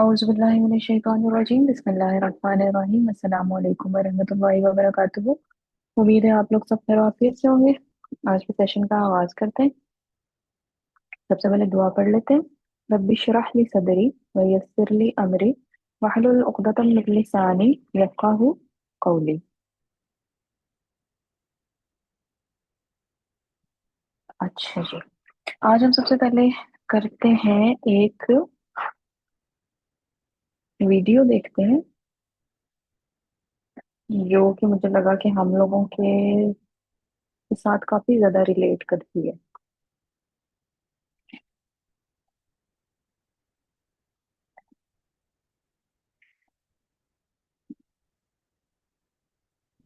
औज़ुबिल्लाहिमिनश्शैतानिर्रजीम बिस्मिल्लाहिर्रहमानिर्रहीम अस्सलामु अलैकुम वरहमतुल्लाहि वबरकातुहू। उम्मीद है आप लोग सब खैर आफियत से होंगे। आज के सेशन का आगाज करते हैं। सबसे पहले दुआ पढ़ लेते हैं। रब्बि इश्रह ली सदरी व यस्सिर ली अमरी वहलुल उक़दतम मिन लिसानी यफ़क़हू क़ौली। अच्छा जी, आज हम सबसे पहले करते हैं एक वीडियो देखते हैं जो कि मुझे लगा कि हम लोगों के साथ काफी ज्यादा रिलेट करती है।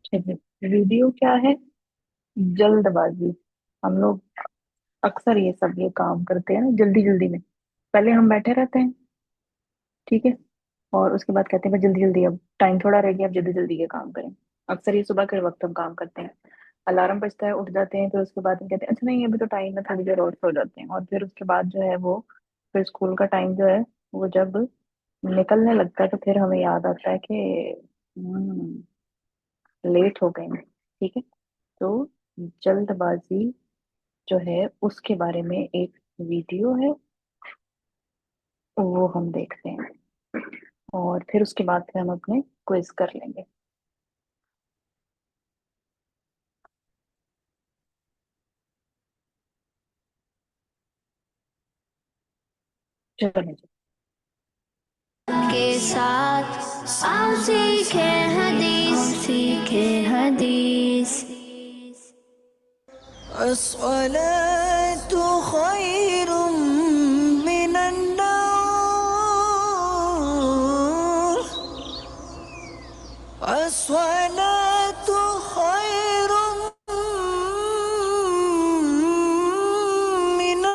चलिए, वीडियो क्या है? जल्दबाजी। हम लोग अक्सर ये काम करते हैं ना, जल्दी जल्दी में। पहले हम बैठे रहते हैं, ठीक है, और उसके बाद कहते हैं भाई जल्दी जल्दी, अब टाइम थोड़ा रह गया, अब जल्दी जल्दी ये काम करें। अक्सर ये सुबह के वक्त हम काम करते हैं। अलार्म बजता है, उठ जाते हैं, फिर उसके बाद हम कहते हैं अच्छा नहीं, अभी तो टाइम है, थोड़ी देर और सो जाते हैं। और फिर उसके बाद जो है वो, फिर स्कूल का टाइम जो है वो जब निकलने लगता है तो फिर हमें याद आता है कि लेट हो गए हैं। ठीक है, तो जल्दबाजी जो है उसके बारे में एक वीडियो है, वो हम देखते हैं और फिर उसके बाद फिर हम अपने क्विज कर लेंगे। चलो जी। के साथ आओ सीखे हदीस सीखे हदीस। अस्सलातु खैरुम मिनन नौम। अस्सलातु खैरुम मिनन।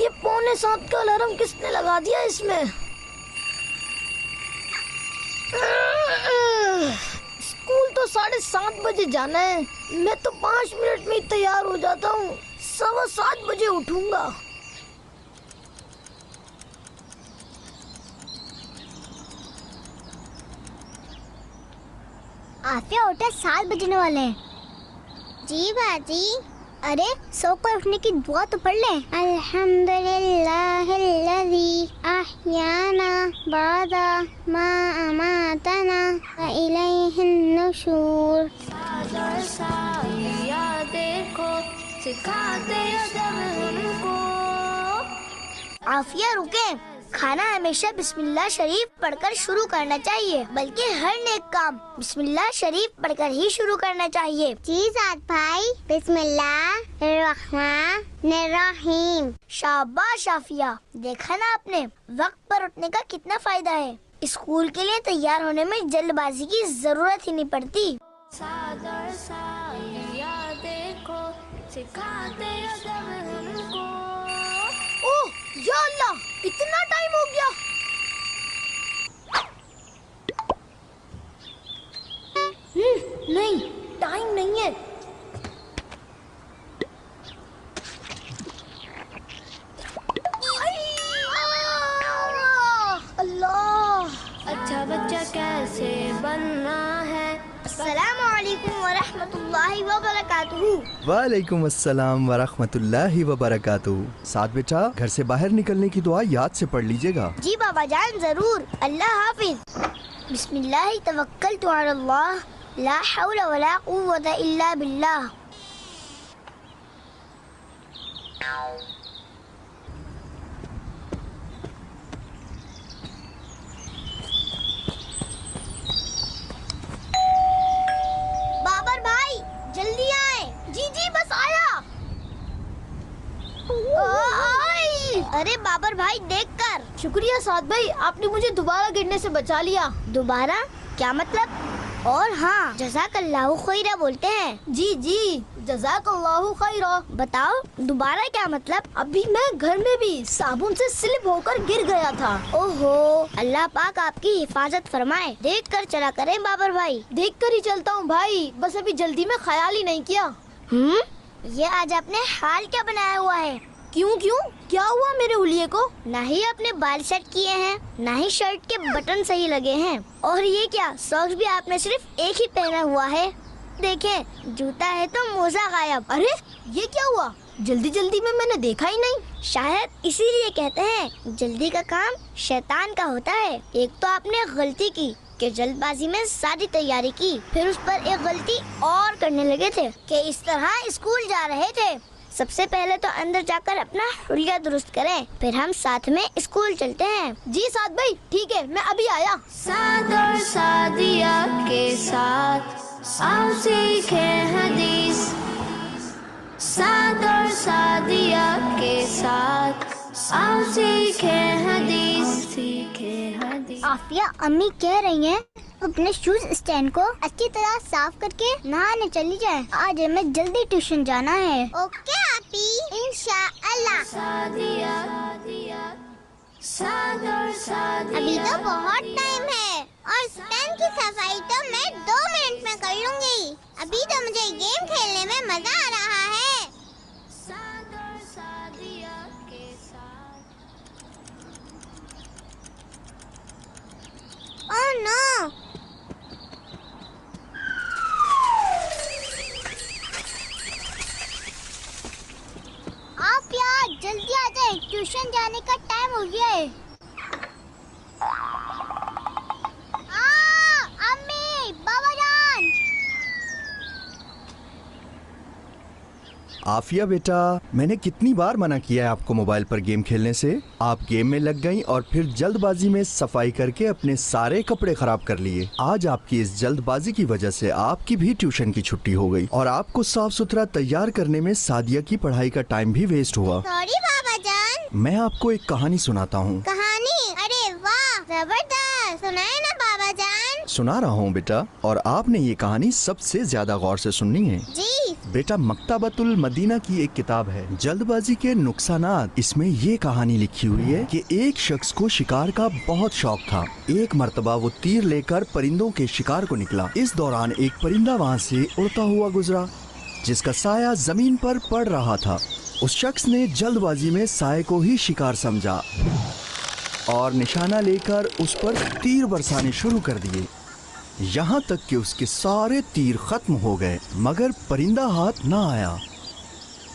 ये पौने 7 का अलार्म किसने लगा दिया इसमें? स्कूल तो 7:30 बजे जाना है। मैं तो 5 मिनट में ही तैयार हो जाता हूँ। 7:15 बजे उठूंगा। आफिया उठे, 7 बजने वाले हैं। जी बाजी। अरे सो कर उठने की दुआ तो पढ़ ले। अल्हम्दुलिल्लाहिल्लज़ी अहयाना बादा मा अमातना व इलैहिन नुशूर। देखो सिखाते जब हमको। आफिया रुके। खाना हमेशा बिस्मिल्लाह शरीफ पढ़कर शुरू करना चाहिए, बल्कि हर नेक काम बिस्मिल्लाह शरीफ पढ़कर ही शुरू करना चाहिए। जी साथ भाई, बिस्मिल्लाहिर्रहमानिर्रहीम। शाबाश आफिया, देखा ना आपने, वक्त पर उठने का कितना फायदा है। स्कूल के लिए तैयार होने में जल्दबाजी की जरूरत ही नहीं पड़ती। देखो सिखाते जब हमको। ओह या अल्लाह, इतना टाइम हो गया। नहीं, टाइम नहीं है। अल्लाह, अच्छा बच्चा कैसे बनना है? अस्सलामु अलैकुम वरहमतुल्लाहि वबरकातुहू। वालेकुम अस्सलाम वरहमतुल्लाहि वबरकातुहू। साथ बेटा, घर से बाहर निकलने की दुआ याद से पढ़ लीजिएगा। जी बाबा जान, जरूर। अल्लाह हाफिज। बिस्मिल्लाह तवक्कलतु अल्लाह ला हौला वला कुव्वता इल्ला बिल्लाह। बाबर भाई जल्दी आए। जी जी बस आया। अरे बाबर भाई देखकर। शुक्रिया साद भाई, आपने मुझे दोबारा गिरने से बचा लिया। दोबारा क्या मतलब? और हाँ, जज़ाकल्लाहु खैरा बोलते हैं। जी जी, जज़ाकल्लाहु खैरा। बताओ दोबारा क्या मतलब? अभी मैं घर में भी साबुन से स्लिप होकर गिर गया था। ओहो, अल्लाह पाक आपकी हिफाजत फरमाए। देख कर चला करें बाबर भाई। देख कर ही चलता हूँ भाई, बस अभी जल्दी में ख्याल ही नहीं किया। ये आज आपने हाल क्या बनाया हुआ है? क्यों क्यों, क्या हुआ मेरे हुलिये को? ना ही अपने बाल सेट किए हैं, ना ही शर्ट के बटन सही लगे हैं, और ये क्या, सॉक्स भी आपने सिर्फ एक ही पहना हुआ है। देखें, जूता है तो मोजा गायब। अरे ये क्या हुआ? जल्दी जल्दी में मैंने देखा ही नहीं। शायद इसीलिए कहते हैं जल्दी का काम शैतान का होता है। एक तो आपने गलती की कि जल्दबाजी में सारी तैयारी की, फिर उस पर एक गलती और करने लगे थे कि इस तरह स्कूल जा रहे थे। सबसे पहले तो अंदर जाकर अपना हुलिया दुरुस्त करें, फिर हम साथ में स्कूल चलते हैं। जी साद भाई ठीक है, मैं अभी आया। साद और सादिया के साथ आओ सीखे हदीस। साद और सादिया के साथ आओ सीखे हदीस। सीखे हदीस। आफिया अम्मी कह रही हैं अपने शूज स्टैंड को अच्छी तरह साफ करके नहाने चली जाए। आज हमें जल्दी ट्यूशन जाना है। ओके आपी, इंशाअल्लाह। सादिया साद और सादिया। अभी तो बहुत टाइम है और स्टैंड की सफाई तो मैं 2 मिनट में कर लूंगी। अभी तो मुझे गेम खेलने में मजा आ रहा है। साद और सादिया के साथ। ओह नो, आप यार जल्दी आ जाए, ट्यूशन जाने का टाइम हो गया है। अम्मी, बाबा जान। आफिया बेटा, मैंने कितनी बार मना किया है आपको मोबाइल पर गेम खेलने से। आप गेम में लग गईं और फिर जल्दबाजी में सफाई करके अपने सारे कपड़े खराब कर लिए। आज आपकी इस जल्दबाजी की वजह से आपकी भी ट्यूशन की छुट्टी हो गई और आपको साफ सुथरा तैयार करने में सादिया की पढ़ाई का टाइम भी वेस्ट हुआ। सॉरी बाबा जान। मैं आपको एक कहानी सुनाता हूँ। कहानी? अरे वाह, जबरदस्त, सुनाए ना बाबा जान। सुना रहा हूँ बेटा, और आपने ये कहानी सबसे ज्यादा गौर से सुननी है। जी। बेटा, मकतबतुल मदीना की एक किताब है, जल्दबाजी के नुकसानात। इसमें ये कहानी लिखी हुई है कि एक शख्स को शिकार का बहुत शौक था। एक मर्तबा वो तीर लेकर परिंदों के शिकार को निकला। इस दौरान एक परिंदा वहाँ से उड़ता हुआ गुजरा जिसका साया जमीन पर पड़ रहा था। उस शख्स ने जल्दबाजी में साये को ही शिकार समझा और निशाना लेकर उस पर तीर बरसाने शुरू कर दिए, यहाँ तक कि उसके सारे तीर खत्म हो गए, मगर परिंदा हाथ ना आया।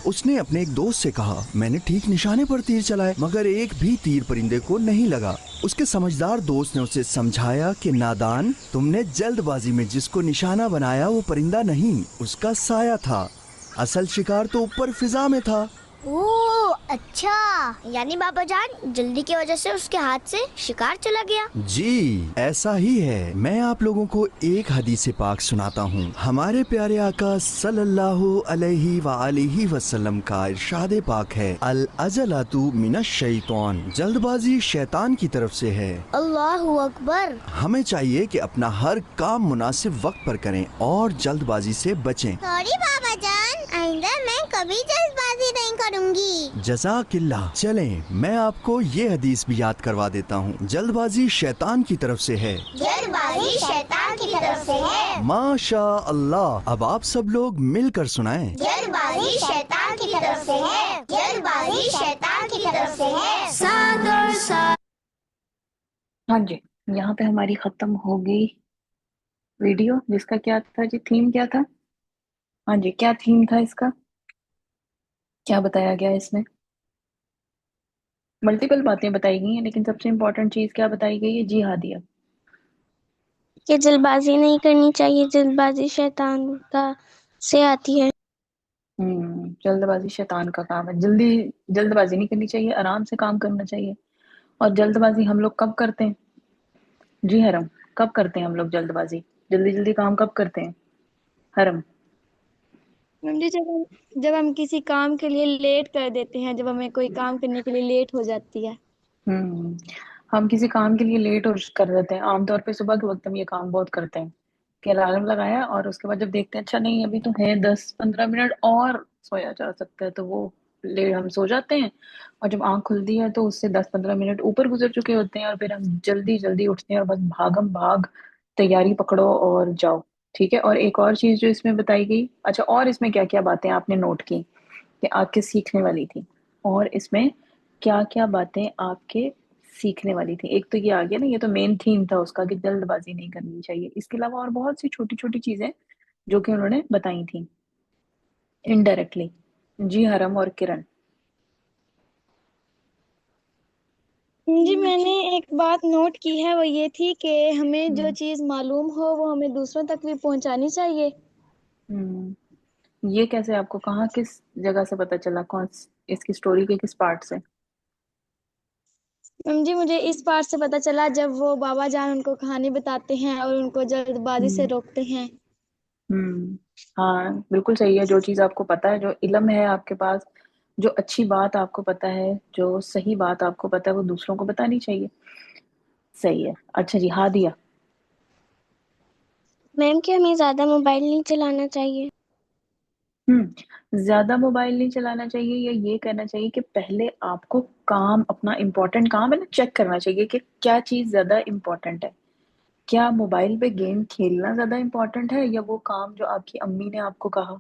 उसने अपने एक दोस्त से कहा, मैंने ठीक निशाने पर तीर चलाए मगर एक भी तीर परिंदे को नहीं लगा। उसके समझदार दोस्त ने उसे समझाया कि नादान, तुमने जल्दबाजी में जिसको निशाना बनाया वो परिंदा नहीं, उसका साया था। असल शिकार तो ऊपर फिजा में था। ओह अच्छा, यानी बाबा जान जल्दी की वजह से उसके हाथ से शिकार चला गया। जी ऐसा ही है। मैं आप लोगों को एक हदीस पाक सुनाता हूँ। हमारे प्यारे आका सल्लल्लाहु अलैहि वआलिहि वसल्लम का इरशाद पाक है, अल अजलतु मिनश शैतान, जल्दबाजी शैतान की तरफ से है। अल्लाहु अकबर। हमें चाहिए कि अपना हर काम मुनासिब वक्त पर करें और जल्दबाजी से बचें। सॉरी बाबा जान, आइंदा मैं कभी जल्दबाजी नहीं करूँगी। जज़ाकिल्लाह। चलें, मैं आपको ये हदीस भी याद करवा देता हूँ, जल्दबाजी शैतान की तरफ से है। जल्दबाजी शैतान की तरफ से है। माशा अल्लाह। अब आप सब लोग मिलकर सुनाएं। जल्दबाजी शैतान की तरफ से है। जल्दबाजी शैतान की तरफ से है। साद और साद। हाँ जी, यहाँ पे हमारी खत्म हो गई वीडियो, जिसका क्या था जी, थीम क्या था? हाँ जी, क्या थीम था इसका, क्या बताया गया इसमें? मल्टीपल बातें बताई गई हैं, लेकिन सबसे इम्पोर्टेंट चीज क्या बताई गई है जी? हादिया, कि जल्दबाजी नहीं करनी चाहिए, जल्दबाजी शैतान का से आती है। जल्दबाजी शैतान का काम है। जल्दबाजी नहीं करनी चाहिए, आराम से काम करना चाहिए। और जल्दबाजी हम लोग कब करते हैं? जी हरम, कब करते हैं हम लोग जल्दबाजी? जल्दी जल्दी काम कब करते हैं हरम? मैम जी, जब हम किसी काम के लिए लेट कर देते हैं, जब हमें कोई काम करने के लिए लेट हो जाती है। हम्म हम किसी काम के लिए लेट और कर देते हैं। आमतौर पे सुबह के वक्त हम ये काम बहुत करते हैं कि अलार्म लगाया और उसके बाद जब देखते हैं अच्छा नहीं अभी तो है 10-15 मिनट और सोया जा सकता है, तो वो ले हम सो जाते हैं। और जब आंख खुलती है तो उससे 10-15 मिनट ऊपर गुजर चुके होते हैं और फिर हम जल्दी जल्दी उठते हैं और बस भागम भाग तैयारी पकड़ो और जाओ। ठीक है। और एक और चीज जो इसमें बताई गई, अच्छा और इसमें क्या क्या बातें आपने नोट की कि आपके सीखने वाली थी, और इसमें क्या क्या बातें आपके सीखने वाली थी? एक तो ये आ गया ना, ये तो मेन थीम था उसका कि जल्दबाजी नहीं करनी चाहिए। इसके अलावा और बहुत सी छोटी छोटी चीजें जो कि उन्होंने बताई थी इनडायरेक्टली। जी हरम और किरण। जी, मैंने एक बात नोट की है, वो ये थी कि हमें जो हम्म चीज़ मालूम हो वो हमें दूसरों तक भी पहुंचानी चाहिए। हम्म ये कैसे? आपको कहाँ किस जगह से पता चला? इसकी स्टोरी के किस पार्ट से? मैम जी, मुझे इस बात से पता चला जब वो बाबा जान उनको कहानी बताते हैं और उनको जल्दबाजी से हम्म रोकते हैं। हम्म हाँ बिल्कुल सही है। जो चीज आपको पता है, जो इल्म है आपके पास, जो अच्छी बात आपको पता है, जो सही बात आपको पता है, वो दूसरों को बतानी चाहिए। सही है। अच्छा जी, हादिया। मैम, कि हमें ज़्यादा मोबाइल नहीं चलाना चाहिए। ज्यादा मोबाइल नहीं चलाना चाहिए, या ये करना चाहिए कि पहले आपको काम, अपना इम्पोर्टेंट काम है ना, चेक करना चाहिए कि क्या चीज ज्यादा इम्पोर्टेंट है। क्या मोबाइल पे गेम खेलना ज्यादा इम्पोर्टेंट है, या वो काम जो आपकी अम्मी ने आपको कहा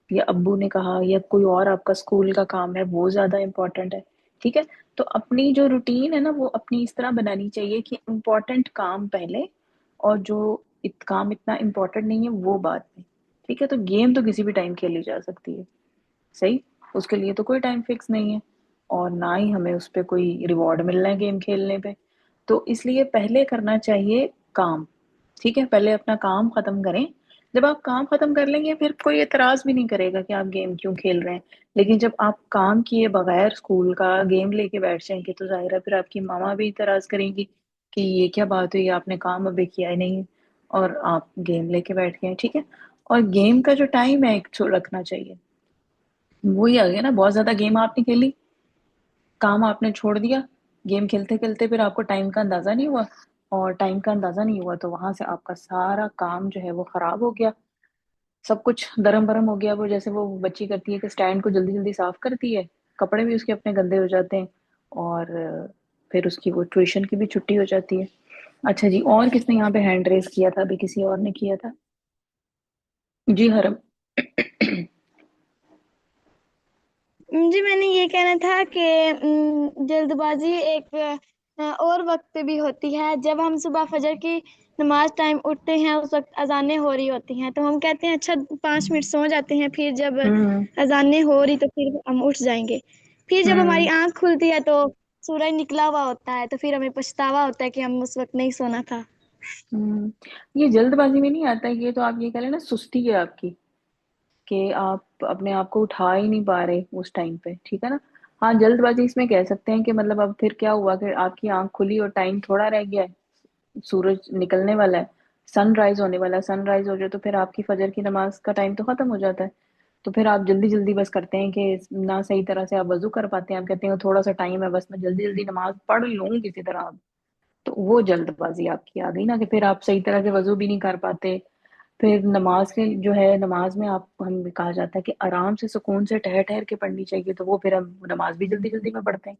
या अब्बू ने कहा या कोई और आपका स्कूल का काम है वो ज्यादा इम्पोर्टेंट है? ठीक है। तो अपनी जो रूटीन है ना वो अपनी इस तरह बनानी चाहिए कि इम्पोर्टेंट काम पहले, और जो काम इतना इम्पोर्टेंट नहीं है वो बाद में। ठीक है। तो गेम तो किसी भी टाइम खेली जा सकती है। सही। उसके लिए तो कोई टाइम फिक्स नहीं है, और ना ही हमें उस पे कोई रिवॉर्ड मिलना है गेम खेलने पे। तो इसलिए पहले करना चाहिए काम। ठीक है। पहले अपना काम खत्म करें। जब आप काम खत्म कर लेंगे फिर कोई एतराज भी नहीं करेगा कि आप गेम क्यों खेल रहे हैं। लेकिन जब आप काम किए बगैर स्कूल का गेम लेके बैठ जाएंगे तो जाहिर है फिर आपकी मामा भी एतराज करेंगी कि ये क्या बात हुई, आपने काम अभी किया ही नहीं है और आप गेम लेके बैठ गए हैं। ठीक है। और गेम का जो टाइम है एक रखना चाहिए। वही आ गया ना, बहुत ज्यादा गेम आपने खेली, काम आपने छोड़ दिया, गेम खेलते खेलते फिर आपको टाइम का अंदाजा नहीं हुआ, और टाइम का अंदाजा नहीं हुआ तो वहां से आपका सारा काम जो है वो खराब हो गया। सब कुछ दरम बरम हो गया। वो जैसे वो बच्ची करती है कि स्टैंड को जल्दी जल्दी साफ करती है, कपड़े भी उसके अपने गंदे हो जाते हैं, और फिर उसकी वो ट्यूशन की भी छुट्टी हो जाती है। अच्छा जी, और किसने यहाँ पे हैंड रेस किया था? अभी किसी और ने किया था। जी हरम। जी, मैंने ये कहना था कि जल्दबाजी एक और वक्त पे भी होती है। जब हम सुबह फजर की नमाज टाइम उठते हैं, उस वक्त अजानें हो रही होती हैं, तो हम कहते हैं अच्छा 5 मिनट सो जाते हैं, फिर जब हम्म अजानें हो रही तो फिर हम उठ जाएंगे। फिर जब हमारी हम्म आंख खुलती है तो सूरज निकला हुआ होता है, तो फिर हमें पछतावा होता है कि हम उस वक्त नहीं सोना था। हम्म ये जल्दबाजी में नहीं आता, ये तो आप ये कह रहे हैं ना, सुस्ती है आपकी, कि आप अपने आप को उठा ही नहीं पा रहे उस टाइम पे। ठीक है ना। हाँ, जल्दबाजी इसमें कह सकते हैं कि मतलब अब फिर क्या हुआ कि आपकी आंख खुली और टाइम थोड़ा रह गया है, सूरज निकलने वाला है, सनराइज होने वाला है। सनराइज हो जाए तो फिर आपकी फजर की नमाज का टाइम तो खत्म हो जाता है। तो फिर आप जल्दी जल्दी बस करते हैं कि ना सही तरह से आप वजू कर पाते हैं, आप कहते हैं थोड़ा सा टाइम है बस मैं जल्दी जल्दी नमाज पढ़ लूँ किसी तरह। तो वो जल्दबाजी आपकी आ गई ना, कि फिर आप सही तरह से वजू भी नहीं कर पाते। फिर नमाज के जो है, नमाज में आप हम कहा जाता है कि आराम से सुकून से ठहर ठहर के पढ़नी चाहिए, तो वो फिर हम नमाज भी जल्दी जल्दी में पढ़ते हैं,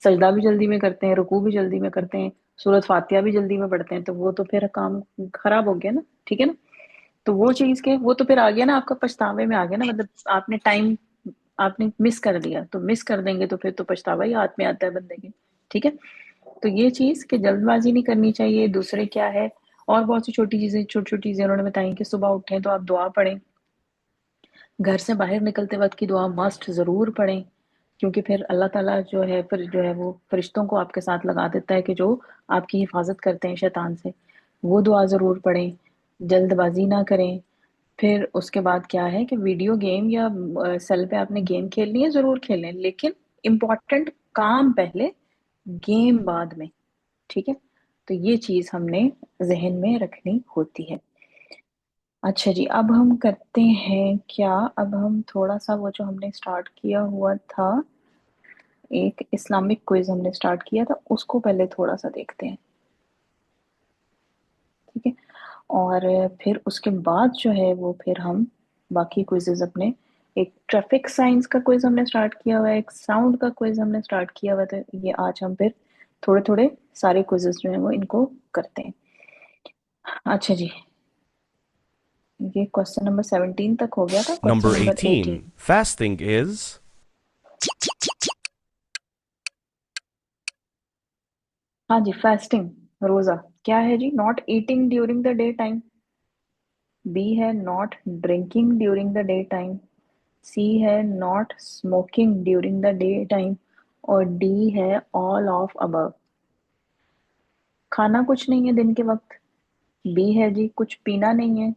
सजदा भी जल्दी में करते हैं, रुकू भी जल्दी में करते हैं, सूरत फातिहा भी जल्दी में पढ़ते हैं, तो वो तो फिर काम खराब हो गया ना। ठीक है ना। तो वो चीज के वो तो फिर आ गया ना, आपका पछतावे में आ गया ना, मतलब आपने टाइम आपने मिस कर दिया, तो मिस कर देंगे तो फिर तो पछतावा ही हाथ में आता है बंदे के। ठीक है। तो ये चीज कि जल्दबाजी नहीं करनी चाहिए। दूसरे क्या है, और बहुत सी छोटी चीजें, छोटी छोटी चीजें उन्होंने बताई कि सुबह उठें तो आप दुआ पढ़ें, घर से बाहर निकलते वक्त की दुआ मस्ट जरूर पढ़ें, क्योंकि फिर अल्लाह ताला जो है फिर जो है वो फरिश्तों को आपके साथ लगा देता है कि जो आपकी हिफाजत करते हैं शैतान से। वो दुआ ज़रूर पढ़ें, जल्दबाजी ना करें। फिर उसके बाद क्या है कि वीडियो गेम या सेल पे आपने गेम खेलनी है ज़रूर खेलें, लेकिन इम्पोर्टेंट काम पहले, गेम बाद में, ठीक है? तो ये चीज़ हमने ज़हन में रखनी होती है। अच्छा जी, अब हम करते हैं क्या, अब हम थोड़ा-सा वो जो हमने स्टार्ट किया हुआ था, एक इस्लामिक क्विज़ हमने स्टार्ट किया था, उसको पहले थोड़ा-सा देखते हैं, ठीक है? और फिर उसके बाद जो है वो फिर हम बाकी क्विज़ेज़ अपने, एक ट्रैफिक साइंस का क्विज़ हमने स्टार्ट किया हुआ है, एक साउंड का क्विज़ हमने स्टार्ट किया हुआ था, ये आज हम फिर थोड़े-थोड़े सारे क्विज़ेज़ जो हैं वो इनको करते हैं। अच्छा जी, ये क्वेश्चन नंबर 17 तक हो गया था, question Number number 18। 18. Fasting is. हाँ जी, फास्टिंग, रोज़ा, क्या है जी? Not eating during the day time, B है not drinking during the day time, C है not smoking during the day time, और डी है ऑल ऑफ अबव। खाना कुछ नहीं है दिन के वक्त, बी है जी कुछ पीना नहीं है,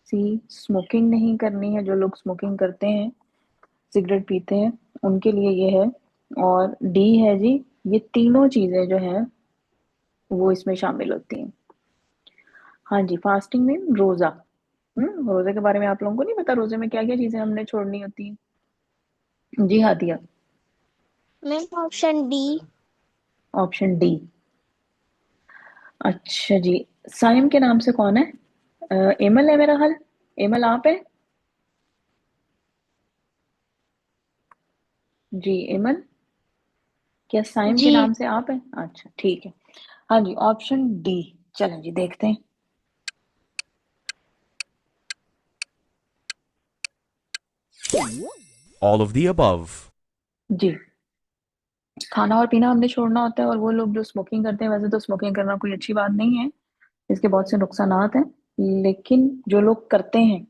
सी स्मोकिंग नहीं करनी है, जो लोग स्मोकिंग करते हैं, सिगरेट पीते हैं, उनके लिए ये है, और डी है जी ये तीनों चीजें जो हैं वो इसमें शामिल होती हैं। हाँ जी, फास्टिंग में रोजा। रोजे के बारे में आप लोगों को नहीं पता, रोजे में क्या क्या चीजें हमने छोड़नी होती हैं? जी हाँ दिया, ma'am option D. Option D. अच्छा जी, साइम के नाम से कौन है? एमल है मेरा ख्याल, एमल आप है? जी एमल, क्या साइम के जी। नाम से आप हैं? अच्छा ठीक है, हाँ जी ऑप्शन डी। चलें जी देखते हैं। All of the above. जी, खाना और पीना हमने छोड़ना होता है, और वो लोग जो स्मोकिंग करते हैं, वैसे तो स्मोकिंग करना कोई अच्छी बात नहीं है, इसके बहुत से नुकसानात हैं, लेकिन जो लोग करते हैं,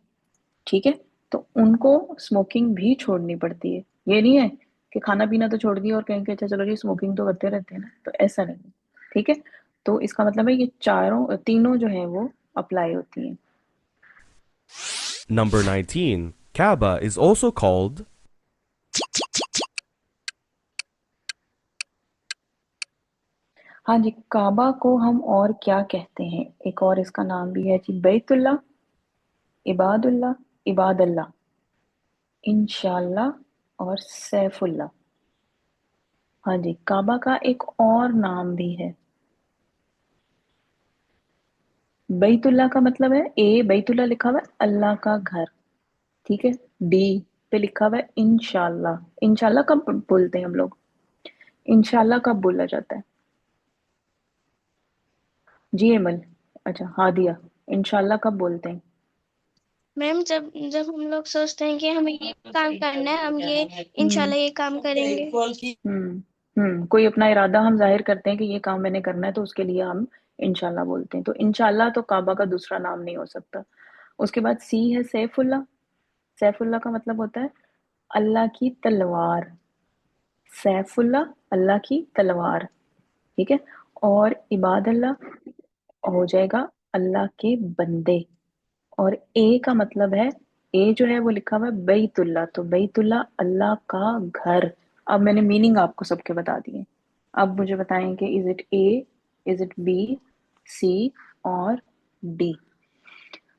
ठीक है, तो उनको स्मोकिंग भी छोड़नी पड़ती है। ये नहीं है कि खाना पीना तो छोड़ दिया और कहेंगे अच्छा चलो जी स्मोकिंग तो करते रहते हैं ना, तो ऐसा नहीं है, ठीक है? तो इसका मतलब है ये चारों तीनों जो है वो अप्लाई होती हैं। Number 19. Kaaba is also called. हाँ जी, काबा को हम और क्या कहते हैं? एक और इसका नाम भी है जी, बैतुल्ला, इबादुल्ला, इबादल्ला, इंशाल्लाह और सैफुल्ला। हाँ जी, काबा का एक और नाम भी है। बैतुल्ला का मतलब है, ए बैतुल्ला लिखा हुआ है अल्लाह का घर, ठीक है? डी पे लिखा हुआ है इंशाल्लाह। इंशाल्लाह कब बोलते हैं हम लोग? इंशाल्लाह कब बोला जाता है? जी एमल, अच्छा हाँ दिया, इंशाल्लाह कब बोलते हैं? मैम जब जब हम लोग सोचते हैं कि हमें ये काम करना है, हम ये हम्म इंशाल्लाह ये काम करेंगे। कोई अपना इरादा हम जाहिर करते हैं कि ये काम मैंने करना है, तो उसके लिए हम इंशाल्लाह बोलते हैं। तो इंशाल्लाह तो काबा का दूसरा नाम नहीं हो सकता। उसके बाद सी है सैफुल्लाह। सैफुल्लाह का मतलब होता है अल्लाह की तलवार, सैफुल्लाह अल्लाह की तलवार, ठीक है? और इबादल्लाह हो जाएगा अल्लाह के बंदे, और ए का मतलब है, ए जो है वो लिखा हुआ है बैतुल्ला, तो बैतुल्ला अल्लाह का घर। अब मैंने मीनिंग आपको सबके बता दिए, अब मुझे बताएं कि is it A, is it B, C और डी?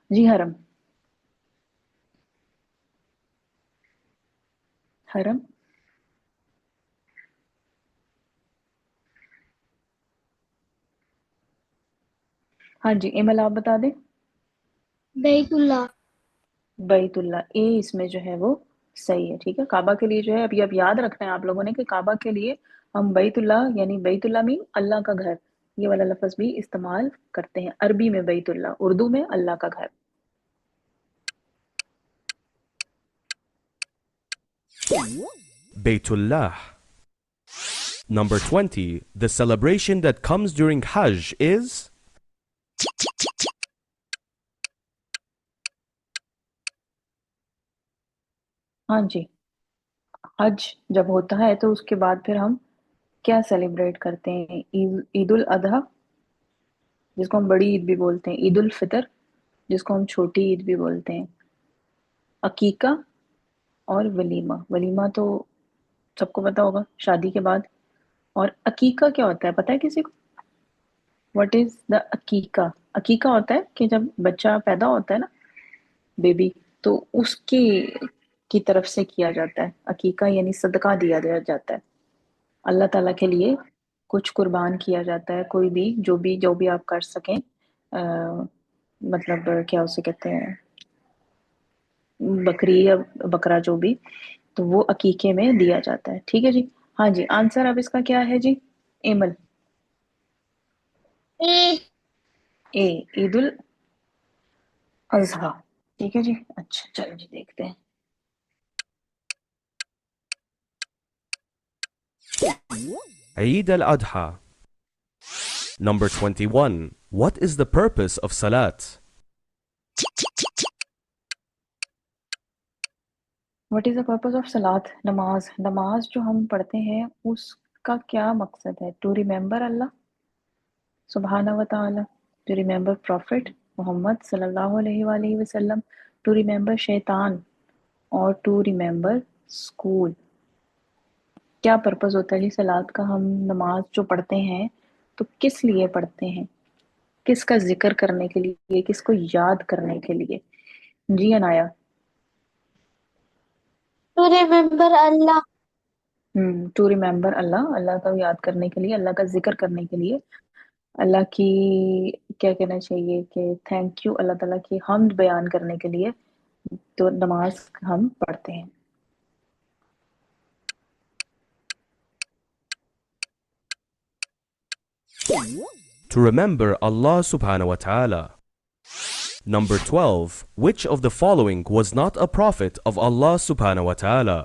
जी हरम, हरम, हाँ जी एमल आप बता दें। बैतुल्ला। बैतुल्ला, ए इसमें जो है वो सही है, ठीक है? काबा के लिए जो है, अभी अब याद रखना है आप लोगों ने कि काबा के लिए हम बैतुल्ला यानी बैतुल्ला मीन अल्लाह का घर, ये वाला लफ्ज भी इस्तेमाल करते हैं, अरबी में बैतुल्ला, उर्दू में अल्लाह का घर। Baytullah. Number 20. The celebration that comes during Hajj is. हाँ जी, हज जब होता है तो उसके बाद फिर हम क्या सेलिब्रेट करते हैं? ईद, ईद उल अधा, जिसको हम बड़ी ईद भी बोलते हैं, ईद उल फितर जिसको हम छोटी ईद भी बोलते हैं, अकीका और वलीमा। वलीमा तो सबको पता होगा, शादी के बाद। और अकीका क्या होता है, पता है किसी को? व्हाट इज द अकीका? अकीका होता है कि जब बच्चा पैदा होता है ना, बेबी, तो उसके की तरफ से किया जाता है अकीका, यानी सदका जाता है अल्लाह ताला के लिए। कुछ कुर्बान किया जाता है, कोई भी जो भी आप कर सकें, मतलब क्या उसे कहते हैं, बकरी या बकरा जो भी, तो वो अकीके में दिया जाता है। ठीक है जी। हाँ जी, आंसर अब इसका क्या है जी, एमल? ए। ए, ईद उल अजहा। ठीक है जी। अच्छा चलो जी, देखते हैं। Eid al-Adha. Number 21. What is the purpose of Salat? What is the purpose of सलात? नमाज। नमाज जो हम पढ़ते हैं उसका क्या मकसद है? टू रिमेम्बर अल्लाह सुबहाना व तआला, टू रिमेम्बर प्रॉफिट मोहम्मद सल्लल्लाहु अलैहि वसल्लम, टू रिमेम्बर शैतान, और टू रिमेम्बर स्कूल। क्या पर्पस होता है जी सलात का? हम नमाज जो पढ़ते हैं तो किस लिए पढ़ते हैं? किसका जिक्र करने के लिए, किसको याद करने के लिए? जी Anaya. To remember Allah. To remember Allah, Allah का याद करने के लिए, अल्लाह का जिक्र करने के लिए, अल्लाह की, क्या कहना चाहिए कि थैंक यू, अल्लाह ताला की हम्द बयान करने के लिए तो नमाज हम पढ़ते हैं। To remember Allah subhanahu wa ta'ala. Number 12. Which of the following was not a prophet of Allah subhanahu wa ta'ala?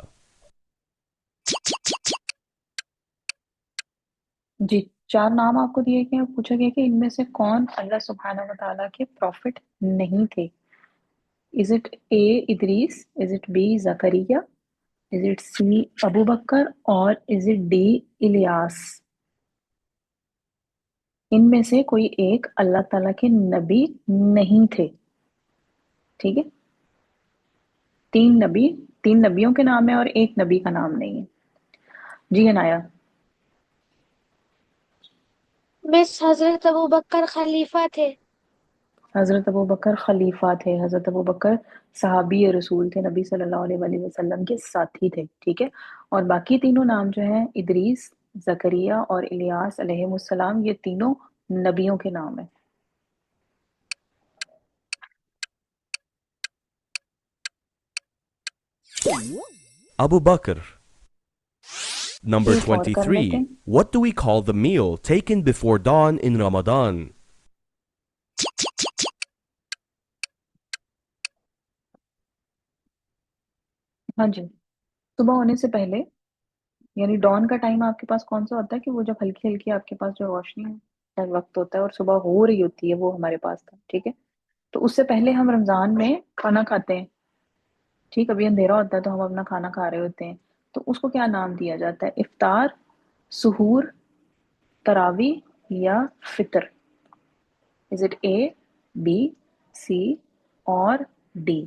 जी, चार नाम आपको दिए गए, पूछा गया कि इनमें से कौन अल्लाह सुब्हानहू व तआला के प्रॉफिट नहीं थे। Is it A Idris, is it B Zakariya, is it C Abu Bakr, और इज इट डी इलियास? इनमें से कोई एक अल्लाह ताला के नबी नहीं थे। ठीक है, तीन नबी, तीन नबियों के नाम है और एक नबी का नाम नहीं है। जी अनाया। मिस हजरत अबू बकर खलीफा थे। हजरत अबू बकर खलीफा थे। हजरत अबू बकर सहाबी रसूल थे, नबी सल्लल्लाहु अलैहि वसल्लम के साथी थे। ठीक है, और बाकी तीनों नाम जो हैं, इदरीस, जकरिया और इलियास अलैहिमुस्सलाम, ये तीनों नबियों के नाम है। Abu Bakr. Number एक और कर लेते 23. हैं। What do we call the meal taken before dawn in Ramadan? हाँ जी, सुबह होने से पहले, यानी डॉन का टाइम आपके पास कौन सा होता है? कि वो जब हल्की हल्की आपके पास जो रोशनी का वक्त होता है और सुबह हो रही होती है, वो हमारे पास था। ठीक है, तो उससे पहले हम रमजान में खाना खाते हैं। ठीक, अभी अंधेरा होता है तो हम अपना खाना खा रहे होते हैं, तो उसको क्या नाम दिया जाता है? इफ्तार, सुहूर, तरावी या फितर? Is it A, B, C और डी?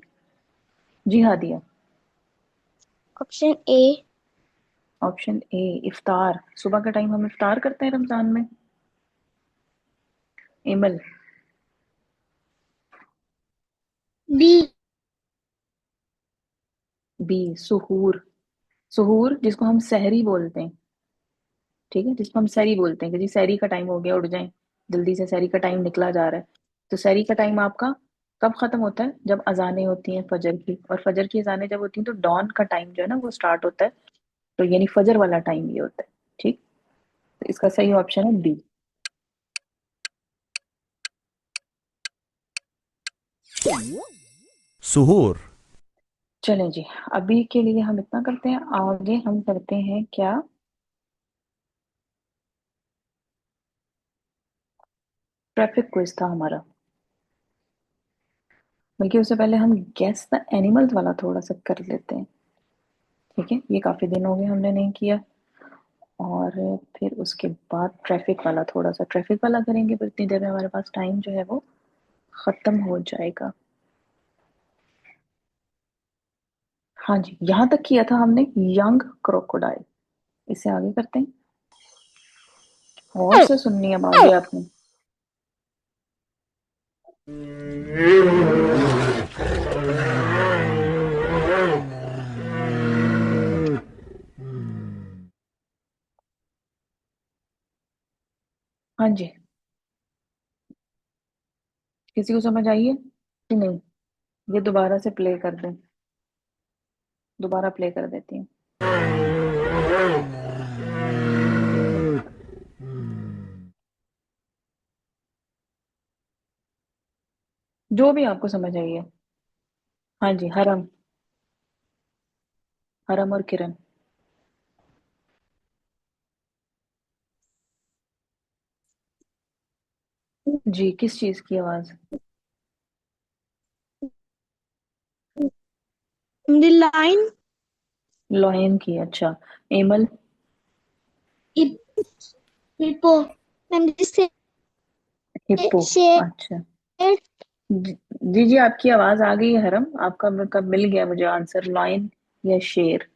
जी हाँ दिया। Option A. ऑप्शन ए, इफ्तार। सुबह का टाइम हम इफ्तार करते हैं रमजान में। एमल। बी। बी, सुहूर। सुहूर जिसको हम सहरी बोलते हैं। ठीक है, जिसको हम सहरी बोलते हैं कि जी सहरी का टाइम हो गया, उठ जाएं, जल्दी से सहरी का टाइम निकला जा रहा है। तो सहरी का टाइम आपका कब खत्म होता है? जब अजानें होती हैं फजर की, और फजर की अजानें जब होती हैं तो डॉन का टाइम जो है ना वो स्टार्ट होता है, तो यानी फजर वाला टाइम ये होता है। ठीक, तो इसका सही ऑप्शन है बी। Suhoor. चलें जी, अभी के लिए हम इतना करते हैं, आगे हम करते हैं क्या, ट्रैफिक क्विज था हमारा। बल्कि उससे पहले हम गेस द एनिमल्स वाला थोड़ा सा कर लेते हैं। ठीक है, ये काफी दिन हो गए हमने नहीं किया। और फिर उसके बाद ट्रैफिक वाला, थोड़ा सा ट्रैफिक वाला करेंगे, पर इतनी देर में हमारे पास टाइम जो है वो खत्म हो जाएगा। हाँ जी, यहाँ तक किया था हमने यंग क्रोकोडाइल। इसे आगे करते हैं। और से सुननी है अब आगे आपने। हाँ जी, किसी को समझ आई है कि नहीं? ये दोबारा से प्ले कर दें? दोबारा प्ले कर देती हूँ। जो भी आपको समझ आई है। हाँ जी, हरम। हरम और किरण। जी, किस चीज की आवाज? The line. लॉयन की, अच्छा। एमल। हिप्पो। मैम जिससे हिप्पो। शेर। अच्छा। जी जी जी, आपकी आवाज आ गई है हरम, आपका कब मिल गया मुझे आंसर, लॉयन या शेर।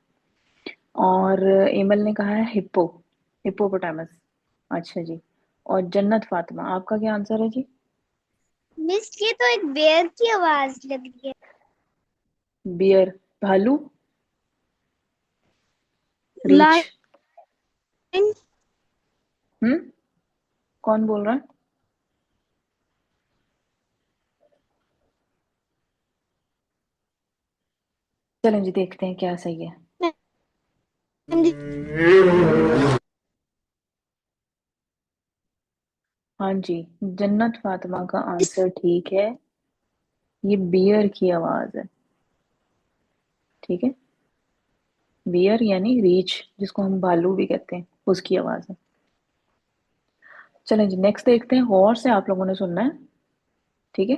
और एमल ने कहा है हिप्पो, हिप्पोपोटामस। अच्छा जी। और जन्नत फातिमा, आपका क्या आंसर है जी? मिस ये तो एक बेयर की आवाज लग रही है। बियर। भालू। रीछ। लाइन। हम्म। कौन बोल रहा है? चलें जी, देखते हैं क्या सही है। हाँ जी, जन्नत फातिमा का आंसर ठीक है। ये बियर की आवाज है। ठीक है। बियर यानी रीछ, जिसको हम भालू भी कहते हैं, उसकी आवाज है। चलें जी, नेक्स्ट देखते हैं, गौर से आप लोगों ने सुनना है। ठीक है।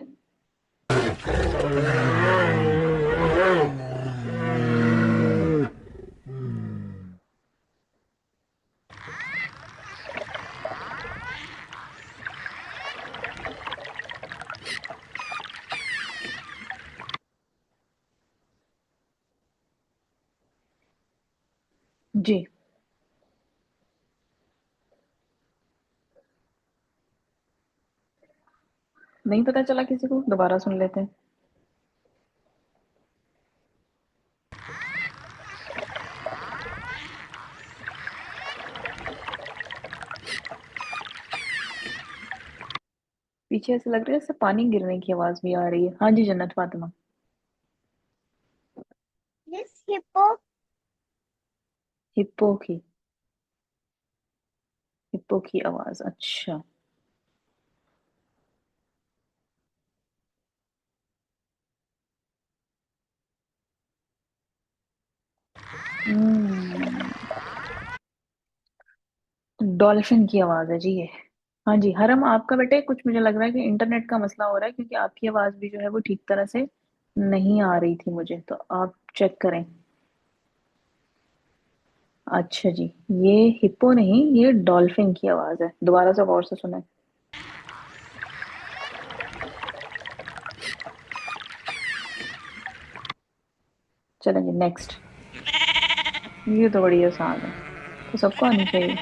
जी। नहीं पता चला किसी को? दोबारा सुन लेते हैं। पीछे ऐसे लग रहा है जैसे पानी गिरने की आवाज भी आ रही है। हाँ जी, Jannat Fatima. Yes hippo. Hippo की। हिप्पो की आवाज, अच्छा। डॉल्फिन की आवाज है जी ये। हाँ जी हरम, आपका बेटे कुछ मुझे लग रहा है कि इंटरनेट का मसला हो रहा है, क्योंकि आपकी आवाज भी जो है वो ठीक तरह से नहीं आ रही थी मुझे, तो आप चेक करें। अच्छा जी। ये हिप्पो नहीं, ये डॉल्फिन की आवाज है, दोबारा से गौर से सुने। चलें जी, नेक्स्ट। ये तो बड़ी आसान है, तो सबको आनी चाहिए।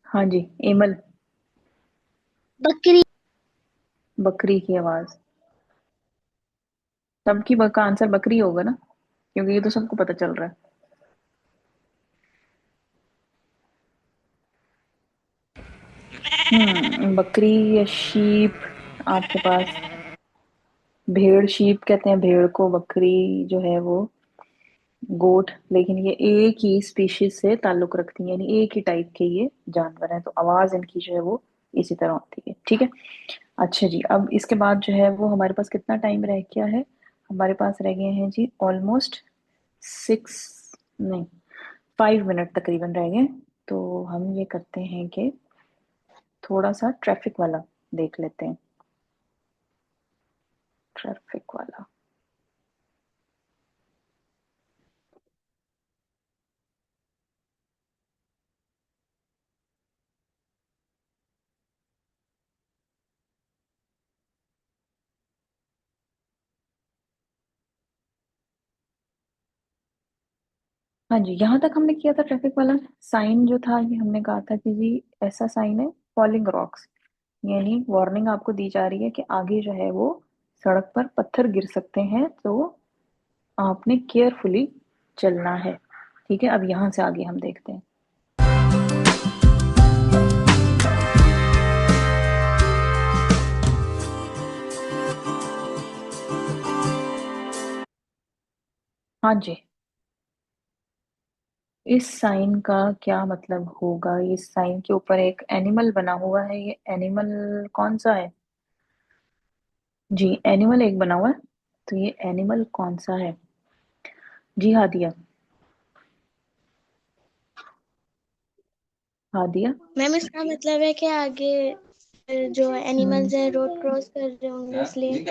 हाँ जी, एमल। बकरी। बकरी की आवाज। सबकी का आंसर बकरी होगा ना, क्योंकि ये तो सबको पता चल रहा है। बकरी या शीप आपके पास। भेड़, शीप कहते हैं भेड़ को, बकरी जो है वो गोट, लेकिन ये एक ही स्पीशीज से ताल्लुक रखती हैं, यानी एक ही टाइप के ये जानवर हैं, तो आवाज इनकी जो है वो इसी तरह होती है। ठीक है। अच्छा जी, अब इसके बाद जो है वो हमारे पास कितना टाइम रह गया है? हमारे पास रह गए हैं जी ऑलमोस्ट 6, नहीं, 5 मिनट तकरीबन रह गए। तो हम ये करते हैं कि थोड़ा सा ट्रैफिक वाला देख लेते हैं। ट्रैफिक वाला। हाँ जी, यहाँ तक हमने किया था ट्रैफिक वाला साइन जो था, ये हमने कहा था कि जी ऐसा साइन है फॉलिंग रॉक्स, यानी वार्निंग आपको दी जा रही है कि आगे जो है वो सड़क पर पत्थर गिर सकते हैं, तो आपने केयरफुली चलना है। ठीक है, अब यहाँ से आगे हम देखते हैं। हाँ जी, इस साइन का क्या मतलब होगा? इस साइन के ऊपर एक एनिमल बना हुआ है, ये एनिमल कौन सा है? जी, एनिमल एक बना हुआ है, तो ये एनिमल कौन सा है? जी हादिया, हादिया। मैम इसका मतलब है कि आगे जो हम्म एनिमल्स है रोड क्रॉस कर रहे होंगे, इसलिए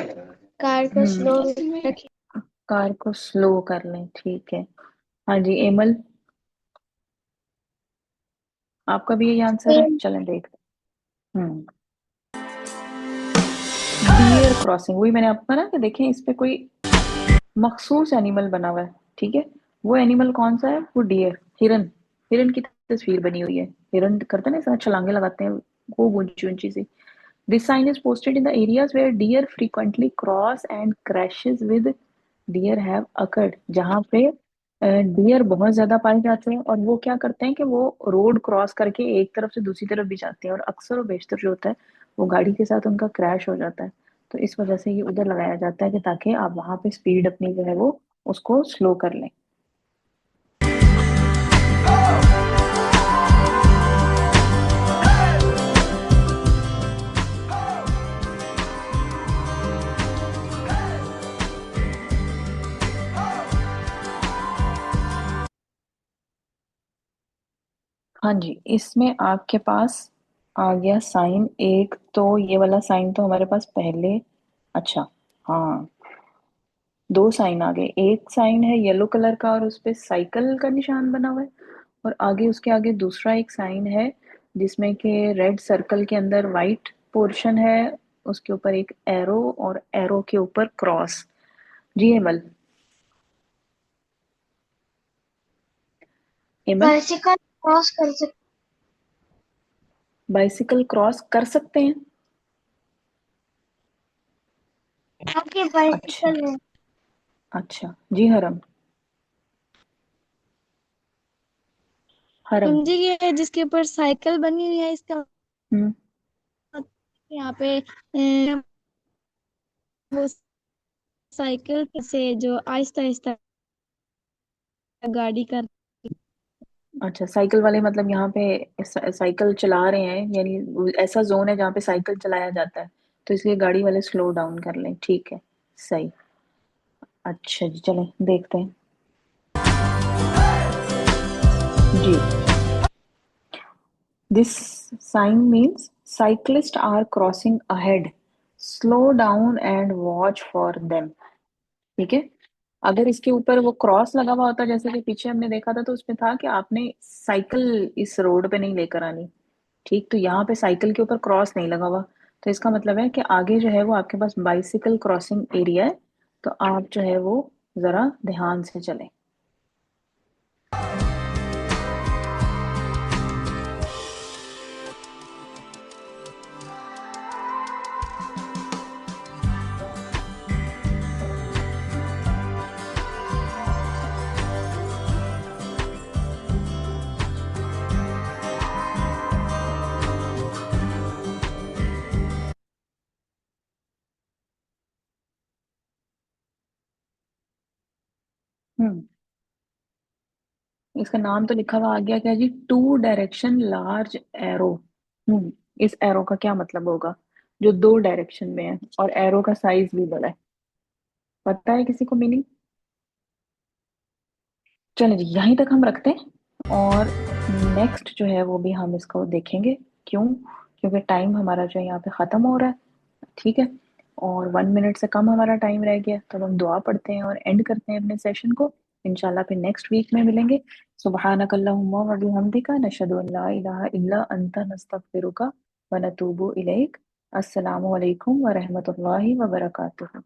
कार को स्लो हम्म रखिए। कार को स्लो कर लें, ठीक है। हाँ जी, एमल, आपका भी यही आंसर है? चलें देखते हैं। डियर क्रॉसिंग, वही मैंने आपको कहा ना कि देखें इस पे कोई मखसूस एनिमल बना हुआ है। ठीक है, वो एनिमल कौन सा है? वो डियर, हिरन। हिरन की तस्वीर बनी हुई है, हिरन करते हैं ना इस छलांगे लगाते हैं, वो ऊंची ऊंची सी। This sign is posted in the areas where deer frequently cross and crashes with deer have occurred, जहाँ पे डियर बहुत ज्यादा पाए जाते हैं और वो क्या करते हैं कि वो रोड क्रॉस करके एक तरफ से दूसरी तरफ भी जाते हैं, और अक्सर और बेशतर जो होता है वो गाड़ी के साथ उनका क्रैश हो जाता है। तो इस वजह से ये उधर लगाया जाता है कि ताकि आप वहां पे स्पीड अपनी जो है वो उसको स्लो कर लें। हाँ जी, इसमें आपके पास आ गया साइन एक, तो ये वाला साइन तो हमारे पास पहले, अच्छा, हाँ, दो साइन आ गए। एक साइन है येलो कलर का और उस पे साइकिल का निशान बना हुआ है, और आगे उसके आगे दूसरा एक साइन है जिसमें कि रेड सर्कल के अंदर वाइट पोर्शन है, उसके ऊपर एक एरो और एरो के ऊपर क्रॉस। जी एमल, एमल, बाइसिकल क्रॉस कर सकते बाइसिकल क्रॉस कर सकते हैं? हैं, आपकी अच्छा, बाइसिकल है। अच्छा जी हरम, हरम। जी ये जिसके ऊपर साइकिल बनी हुई है, इसका हम्म मतलब यहाँ पे वो साइकिल से जो आहिस्ता आहिस्ता गाड़ी कर। अच्छा, साइकिल वाले मतलब यहाँ पे साइकिल चला रहे हैं, यानी ऐसा जोन है जहाँ पे साइकिल चलाया जाता है, तो इसलिए गाड़ी वाले स्लो डाउन कर लें। ठीक है, सही। अच्छा जी, चलें देखते हैं। जी, this sign means cyclist are crossing ahead, slow down and watch for them. ठीक है, अगर इसके ऊपर वो क्रॉस लगा हुआ होता जैसे कि पीछे हमने देखा था, तो उसमें था कि आपने साइकिल इस रोड पे नहीं लेकर आनी। ठीक, तो यहाँ पे साइकिल के ऊपर क्रॉस नहीं लगा हुआ, तो इसका मतलब है कि आगे जो है वो आपके पास बाइसिकल क्रॉसिंग एरिया है, तो आप जो है वो जरा ध्यान से चलें। हम्म इसका नाम तो लिखा हुआ आ गया क्या जी? Two direction large arrow. इस एरो का क्या मतलब होगा जो दो डायरेक्शन में है और एरो का साइज भी बड़ा है? पता है किसी को मीनिंग? चलो जी, यहीं तक हम रखते हैं, और नेक्स्ट जो है वो भी हम इसको देखेंगे। क्यों? क्योंकि टाइम हमारा जो है यहाँ पे ख़त्म हो रहा है। ठीक है, और 1 मिनट से कम हमारा टाइम रह गया, तो अब हम दुआ पढ़ते हैं और एंड करते हैं अपने सेशन को। इंशाल्लाह फिर नेक्स्ट वीक में मिलेंगे। सुब्हानक अल्लाहुम्मा व बिहम्दिका नशहदु अन ला इलाहा इल्ला अंता नस्तगफिरुका व नतूबु इलैक। अस्सलामु अलैकुम व रहमतुल्लाहि व बरकातुहू।